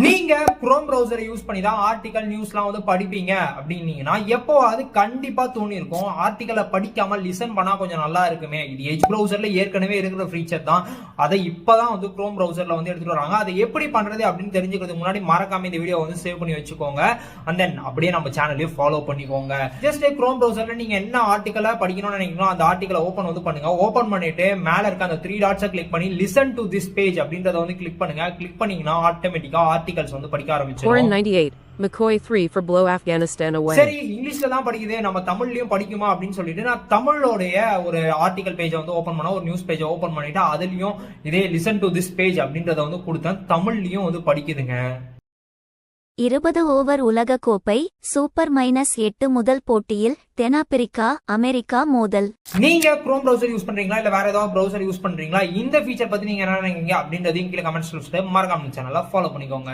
நீங்க chrome பிரவுசரை use பண்ணி தான் ஆர்டிகல் நியூஸ்லாம் வந்து படிப்பீங்க அப்படின்னீங்கன்னா எப்போ அது கண்டிப்பா தோணி இருக்கும். ஆர்டிகலை படிக்காம லிசன் பண்ணா கொஞ்சம் நல்லா இருக்குமே. இது எட்ஜ் பிரவுசர்ல ஏற்கனவே இருக்கிற ஃபீச்சர் தான். அதை இப்பதான் வந்து குரோம் பிரவுசர்ல வந்து எடுத்துட்டு வராங்க. அதை எப்படி பண்றது அப்படின்னு தெரிஞ்சுக்கிறதுக்கு முன்னாடி மறக்காம இந்த வீடியோ வந்து சேவ் பண்ணி வச்சுக்கோங்க. அண்ட் தென் அப்படியே நம்ம சேனலையும் ஃபாலோ பண்ணிக்கோங்க. ஜஸ்ட் குரோம் பிரவுசர்ல நீங்க என்ன ஆர்டிகலை படிக்கணும்னு நினைக்கிறீங்களோ அந்த ஆர்டிகலை ஓபன் வந்து பண்ணுங்க. ஓபன் பண்ணிட்டு மேல இருக்க அந்த 3 டாட்ஸை கிளிக் பண்ணி லிசன் டு திஸ் பேஜ் அப்படின்றத வந்து கிளிக் பண்ணுங்க. கிளிக் பண்ணீங்கன்னா ஆட்டோமேட்டிக்கா ஆர்டிகல்ஸ் வந்து படிக்க ஆரம்பிச்சிடும். 98 McCoy 3 for blow Afghanistan away. சரி, இங்கிலீஷ்ல தான் படிக்குது, நம்ம தமிழ்லயும் படிக்குமா அப்படின்னு சொல்லிட்டு நான் தமிழோடைய ஒரு ஆர்டிகல் பேஜை வந்து ஓபன் பண்ண, ஒரு நியூஸ் பேஜை ஓபன் பண்ணிட்டு அதுலயும் இதே லிசன் டு திஸ் பேஜ் அப்படின்றத வந்து கொடுத்தேன். தமிழ்லயும் வந்து படிக்குதுங்க. 20 ஓவர் உலக கோப்பை சூப்பர் -8 முதல் போட்டியில் தென்னாப்பிரிக்கா அமெரிக்கா மோதல். நீங்க குரோம் பிரவுசர் யூஸ் பண்றீங்களா இல்ல வேற ஏதாவது பிரவுசர் யூஸ் பண்றீங்களா? இந்த ஃபீச்சர் பத்தி நீங்க என்ன நினைக்கிறீங்க அப்படின்றதையும் கீழே கமெண்ட்ஸ்ல மறக்காம சேனலை ஃபாலோ பண்ணிக்கோங்க.